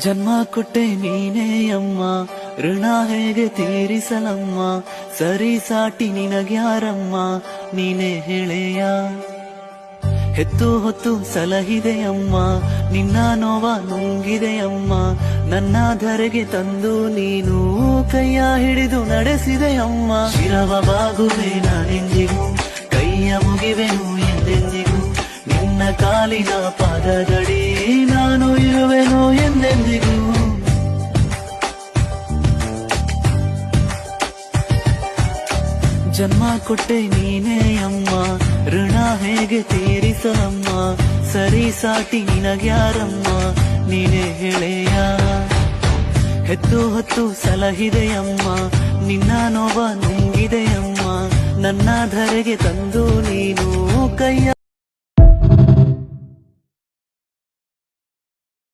ಜನ್ಮ ಕೊಟ್ಟೆ ನೀನೇ ಅಮ್ಮ, ಋಣ ಹೇಗೆ ತೀರಿಸಲಮ್ಮ, ಸರಿ ಸಾಟಿ ನಿನಗ್ಯಾರಮ್ಮ, ನೀನೇ ಹೇಳೆಯ. ಹೆತ್ತು ಹೊತ್ತು ಸಲಹಿದೆಯಮ್ಮ, ನಿನ್ನ ನೋವ ನುಂಗಿದೆಯಮ್ಮ, ನನ್ನ ಧರೆಗೆ ತಂದು ನೀನು ಕೈಯ ಹಿಡಿದು ನಡೆಸಿದೆಯಮ್ಮ. ಶಿರವ ಬಾಗುವೆ ನಾನೆಂದಿಗೂ, ಕೈಯ ಮುಗಿವೆನು ಎಂದೆಂದಿಗೂ, ನಿನ್ನ ಕಾಲಿನ ಪಾದದಡಿ ನಾನು ಇರುವೆನು ಎಂದೆಂದಿಗೂ. ಜನ್ಮ ಕೊಟ್ಟೆ ನೀನೇ ಅಮ್ಮ, ಋಣ ಹೇಗೆ ತೀರಿಸಲಮ್ಮ, ಸರಿ ಸಾಟಿ ನಿನಗ್ಯಾರಮ್ಮ, ನೀನೇ ಹೇಳೆಯ. ಹೆತ್ತು ಹೊತ್ತು ಸಲಹಿದೆಯಮ್ಮ, ನಿನ್ನ ನೋವ ನುಂಗಿದೆಯಮ್ಮ, ನನ್ನ ಧರೆಗೆ ತಂದು ನೀನು ಕೈಯ